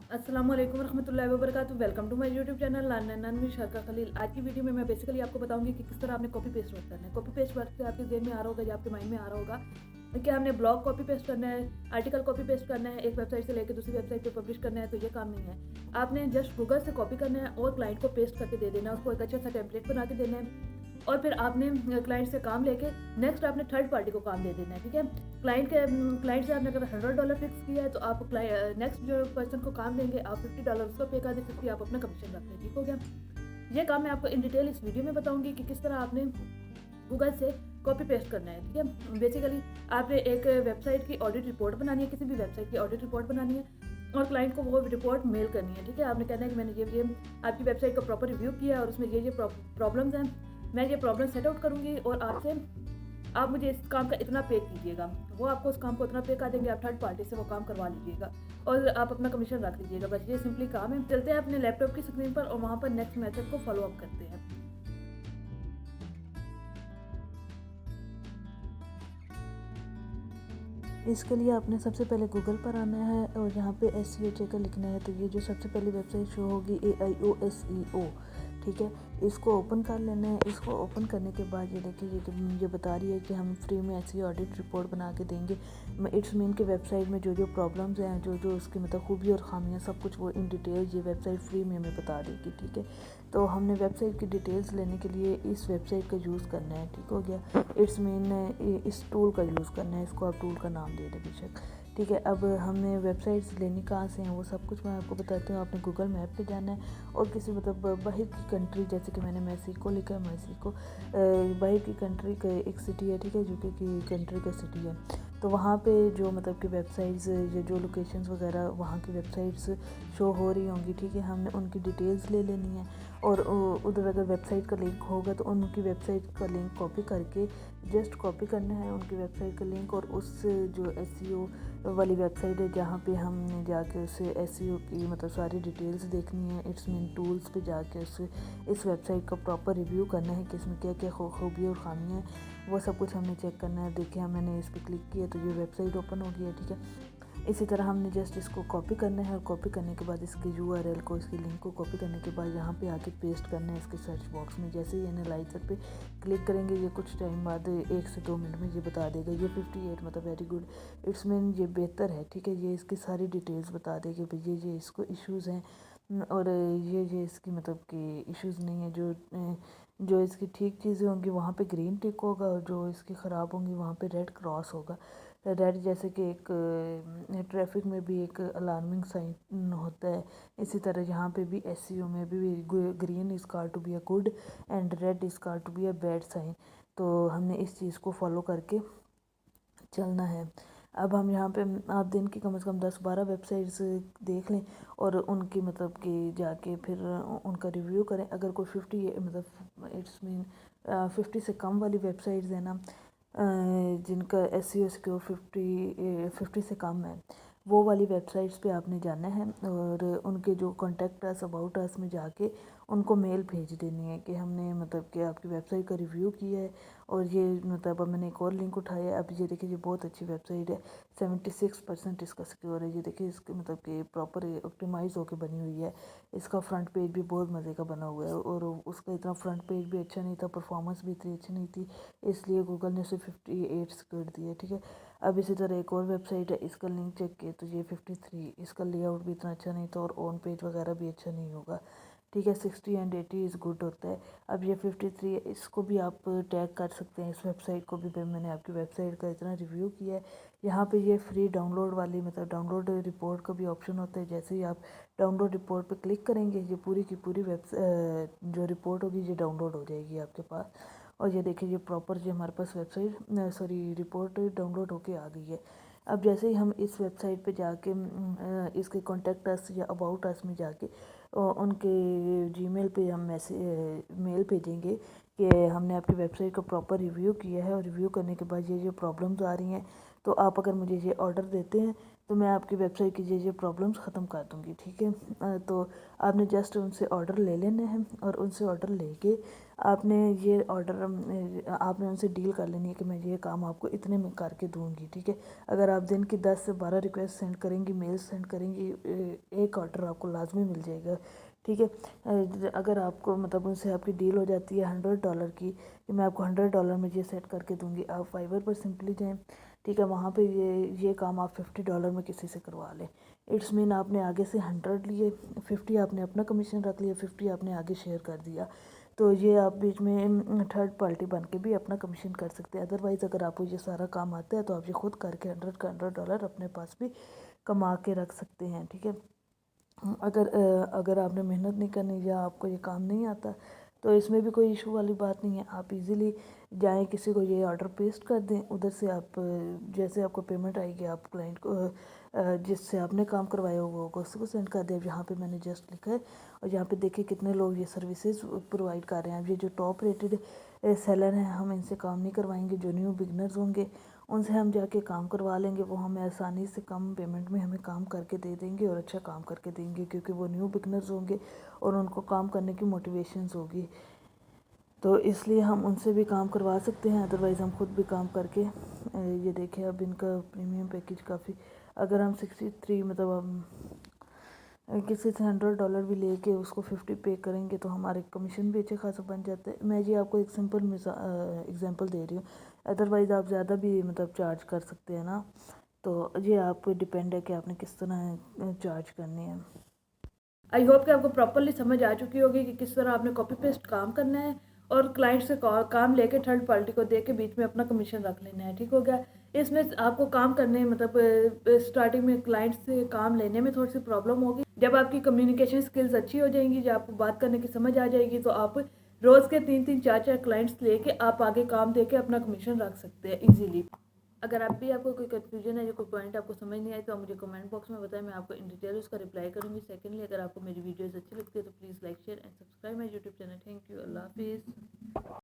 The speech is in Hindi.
अस्सलाम वालेकुम रहमतुल्लाहि व बरकातुहू। Welcome to my YouTube channel नन्वी शरका खलील। आज की वीडियो में मैं बेसिकली आपको बताऊंगी कि किस तरह आपने कॉपी पेस्ट वर्क करना है। कॉपी पेस्ट वर्क से आपके जेहन में आ रहा होगा या आपके माइंड में आ रहा होगा कि हमने ब्लॉग कॉपी पेस्ट करना है, आर्टिकल कॉपी पेस्ट करना है, एक वेबसाइट से लेकर दूसरी वेबसाइट पे पब्लिश करना है। तो ये काम नहीं है। आपने जस्ट गूगल से कॉपी करना है और क्लाइंट को पेस्ट करके दे देना है, उसको एक अच्छा सा टेम्पलेट बना के देना है और फिर आपने क्लाइंट से काम लेके नेक्स्ट आपने थर्ड पार्टी को काम दे देना है। ठीक है, क्लाइंट से आपने अगर $100 फिक्स किया है तो आप नेक्स्ट जो पर्सन को काम देंगे आप $50 उसको पे कर दे, 50 आप अपना कमीशन रख लें। ठीक हो गया। ये काम मैं आपको इन डिटेल इस वीडियो में बताऊंगी कि किस तरह आपने गूगल से कॉपी पेस्ट करना है। ठीक है, बेसिकली आपने एक वेबसाइट की ऑडिट रिपोर्ट बनानी है, किसी भी वेबसाइट की ऑडिट रिपोर्ट बनानी है और क्लाइंट को वो रिपोर्ट मेल करनी है। ठीक है, आपने कहना है कि मैंने ये आपकी वेबसाइट का प्रॉपर रिव्यू किया और उसमें ये प्रॉब्लम्स हैं, मैं ये प्रॉब्लम सेट आउट करूँगी और आपसे आप मुझे इस काम का इतना पे कीजिएगा। वो आपको उस काम को इतना पे कर देंगे, आप थर्ड पार्टी से वो काम करवा लीजिएगा और आप अपना कमीशन रख लीजिएगा। बस ये सिंपली काम है। चलते हैं अपने लैपटॉप की स्क्रीन पर और वहाँ पर नेक्स्ट मेथड को फॉलो अप करते हैं। इसके लिए आपने सबसे पहले गूगल पर आना है और यहाँ पे SEO चेकर लिखना है। तो ये जो सबसे पहली वेबसाइट शो होगी AIOSEO, ठीक है, इसको ओपन कर लेना है। इसको ओपन करने के बाद ये देखिए ये बता रही है कि हम फ्री में SEO ऑडिट रिपोर्ट बना के देंगे। इट्स मीन के वेबसाइट में जो प्रॉब्लम्स हैं, जो उसकी मतलब खूबी और खामियां, सब कुछ वो इन डिटेल ये वेबसाइट फ्री में हमें बता देगी। ठीक है, तो हमने वेबसाइट की डिटेल्स लेने के लिए इस वेबसाइट का यूज़ करना है। ठीक हो गया। इट्स मीन इस टूल का यूज़ करना है, इसको आप टूल का नाम दे दें बेशक। ठीक है, अब हमने वेबसाइट्स लेनी कहाँ से हैं वो सब कुछ मैं आपको बताती हूँ। आपने गूगल मैप पे जाना है और किसी मतलब बाहर की कंट्री, जैसे कि मैंने मैक्सिको लिखा है, मैक्सिको बाहर की कंट्री का एक सिटी है। ठीक है, यूके की कंट्री का सिटी है। तो वहाँ पे जो मतलब कि वेबसाइट्स या जो लोकेशंस वगैरह वहाँ की वेबसाइट्स शो हो रही होंगी, ठीक है, हमने उनकी डिटेल्स ले लेनी है और उधर अगर वेबसाइट का लिंक होगा तो उनकी वेबसाइट का लिंक कॉपी करके जस्ट कॉपी करना है उनकी वेबसाइट का लिंक, और उस जो SEO वाली वेबसाइट है जहाँ पे हमने जाके उससे SEO की मतलब सारी डिटेल्स देखनी है। इट्स मीन टूल्स पे जाके उससे इस वेबसाइट का प्रॉपर रिव्यू करना है कि इसमें क्या क्या खूबी और खामियाँ हैं, वो सब कुछ हमने चेक करना है। देखिए मैंने इस पर क्लिक किया तो ये वेबसाइट ओपन हो गई है। ठीक है, इसी तरह हमने जस्ट इसको कॉपी करना है और कॉपी करने के बाद इसके URL को, इसके लिंक को कॉपी करने के बाद यहाँ पे आके पेस्ट करना है इसके सर्च बॉक्स में। जैसे ही एनालाइजर पे क्लिक करेंगे ये कुछ टाइम बाद 1 से 2 मिनट में ये बता देगा। ये 58 मतलब वेरी गुड, इट्स मीन ये बेहतर है। ठीक है, ये इसकी सारी डिटेल्स बता देगी भाई ये इसको इश्यूज़ हैं और ये इसकी मतलब कि इश्यूज़ नहीं है। जो इसकी ठीक चीज़ें होंगी वहाँ पे ग्रीन टिक होगा और जो इसकी ख़राब होंगी वहाँ पे रेड क्रॉस होगा। रेड जैसे कि एक ट्रैफिक में भी एक अलार्मिंग साइन होता है, इसी तरह यहाँ पे भी SEO में भी green is called to be a good and red is called to be a bad sign. तो हमने इस चीज़ को फॉलो करके चलना है। अब हम यहाँ पे आप दिन की कम से कम 10-12 वेबसाइट्स देख लें और उनकी मतलब कि जाके फिर उनका रिव्यू करें। अगर कोई 50 मतलब इट्स मीन 50 से कम वाली वेबसाइट्स है ना, जिनका SEO स्कोर 50 से कम है, वो वाली वेबसाइट्स पे आपने जाना है और उनके जो कॉन्टैक्ट अस, अबाउट अस में जाके उनको मेल भेज देनी है कि हमने मतलब कि आपकी वेबसाइट का रिव्यू किया है और ये मतलब अब मैंने एक और लिंक उठाया है। अब ये देखिए ये बहुत अच्छी वेबसाइट है, 76% इसका सिक्योर है। ये देखिए इसके मतलब कि प्रॉपर ऑप्टिमाइज़ होकर बनी हुई है। इसका फ्रंट पेज भी बहुत मज़े का बना हुआ है और उसका इतना फ्रंट पेज भी अच्छा नहीं था, परफॉर्मेंस भी इतनी अच्छी नहीं थी, इसलिए गूगल ने उसे 58 सिक्योर दिया। ठीक है, अब इसी तरह एक और वेबसाइट है, इसका लिंक चेक किया तो ये 53, इसका लेआउट भी इतना अच्छा नहीं था और ऑन पेज वगैरह भी अच्छा नहीं होगा। ठीक है, 60 एंड 80 इज़ गुड होता है। अब ये 53 है, इसको भी आप टैग कर सकते हैं, इस वेबसाइट को भी। मैंने आपकी वेबसाइट का इतना रिव्यू किया है। यहाँ पे ये फ्री डाउनलोड वाली मतलब डाउनलोड रिपोर्ट का भी ऑप्शन होता है। जैसे ही आप डाउनलोड रिपोर्ट पे क्लिक करेंगे ये पूरी की पूरी जो रिपोर्ट होगी ये डाउनलोड हो जाएगी आपके पास। और ये देखिए ये प्रॉपर जो हमारे पास वेबसाइट सॉरी रिपोर्ट डाउनलोड होके आ गई है। अब जैसे ही हम इस वेबसाइट पे जाके इसके कॉन्टैक्ट अस या अबाउट अस में जाके उनके जीमेल पे हम मेल भेजेंगे कि हमने आपकी वेबसाइट का प्रॉपर रिव्यू किया है और रिव्यू करने के बाद ये जो प्रॉब्लम्स आ रही हैं तो आप अगर मुझे ये ऑर्डर देते हैं तो मैं आपकी वेबसाइट की ये प्रॉब्लम्स ख़त्म कर दूँगी, ठीक है। तो आपने जस्ट उनसे ऑर्डर ले लेने हैं और उनसे ऑर्डर लेके आपने ये ऑर्डर आपने उनसे डील कर लेनी है कि मैं ये काम आपको इतने में करके दूँगी, ठीक है। अगर आप दिन की 10 से 12 रिक्वेस्ट सेंड करेंगी, मेल्स सेंड करेंगी, एक ऑर्डर आपको लाजमी मिल जाएगा, ठीक है। अगर आपको मतलब उनसे आपकी डील हो जाती है $100 की कि मैं आपको $100 में ये सेट करके दूँगी, आप फाइवर पर सिंपली जाएँ, ठीक है। वहाँ पे ये काम आप $50 में किसी से करवा लें। इट्स मीन आपने आगे से 100 लिए, 50 आपने अपना कमीशन रख लिया, 50 आपने आगे शेयर कर दिया। तो ये आप बीच में थर्ड पार्टी बन के भी अपना कमीशन कर सकते हैं। अदरवाइज़ अगर आपको ये सारा काम आता है तो आप ये खुद करके 100 का $100 अपने पास भी कमा के रख सकते हैं, ठीक है। अगर आपने मेहनत नहीं करनी या आपको ये काम नहीं आता तो इसमें भी कोई इशू वाली बात नहीं है। आप इजीली जाएं, किसी को ये ऑर्डर पेस्ट कर दें, उधर से आप जैसे आपको पेमेंट आएगी आप क्लाइंट को जिससे आपने काम करवाया होगा उसको सेंड कर दें। अब यहाँ पे मैंने जस्ट लिखा है और यहाँ पे देखिए कितने लोग ये सर्विसेज प्रोवाइड कर रहे हैं। अब ये जो टॉप रेटेड सेलर हैं हम इनसे काम नहीं करवाएंगे, जो न्यू बिगनर्स होंगे उनसे हम जाके काम करवा लेंगे। वो हमें आसानी से कम पेमेंट में हमें काम करके दे देंगे और अच्छा काम करके देंगे, क्योंकि वो न्यू बिगनर्स होंगे और उनको काम करने की मोटिवेशंस होगी। तो इसलिए हम उनसे भी काम करवा सकते हैं, अदरवाइज़ हम खुद भी काम करके ये देखें अब इनका प्रीमियम पैकेज काफ़ी, अगर हम 63 मतलब हम किसी से $100 भी लेके उसको 50 पे करेंगे तो हमारे कमीशन भी अच्छे खासा बन जाता है। मैं ये आपको एक सिंपल एग्जांपल दे रही हूँ, अदरवाइज़ आप ज़्यादा भी मतलब चार्ज कर सकते हैं ना। तो ये आप पे डिपेंड है कि आपने किस तरह चार्ज करनी है। आई होप कि आपको प्रॉपरली समझ आ चुकी होगी कि किस तरह आपने कॉपी पेस्ट काम करना है और क्लाइंट से काम लेके थर्ड पार्टी को दे के बीच में अपना कमीशन रख लेना है, ठीक हो गया। इसमें आपको काम करने मतलब स्टार्टिंग में क्लाइंट से काम लेने में थोड़ी सी प्रॉब्लम होगी। जब आपकी कम्युनिकेशन स्किल्स अच्छी हो जाएंगी, जब आपको बात करने की समझ आ जाएगी, तो आप रोज़ के 3-3 4-4 क्लाइंट्स लेके आप आगे काम दे के अपना कमीशन रख सकते हैं ईजिली। अगर आपको कोई कन्फ्यूजन है या कोई पॉइंट आपको समझ नहीं आए तो आप मुझे कमेंट बॉक्स में बताएं, मैं आपको इन डिटेल उसका रिप्लाई करूंगी। सेकंडली, अगर आपको मेरी वीडियोस अच्छी लगती है तो please like share and subscribe my YouTube channel. Thank you, अल्लाह हाफिज़।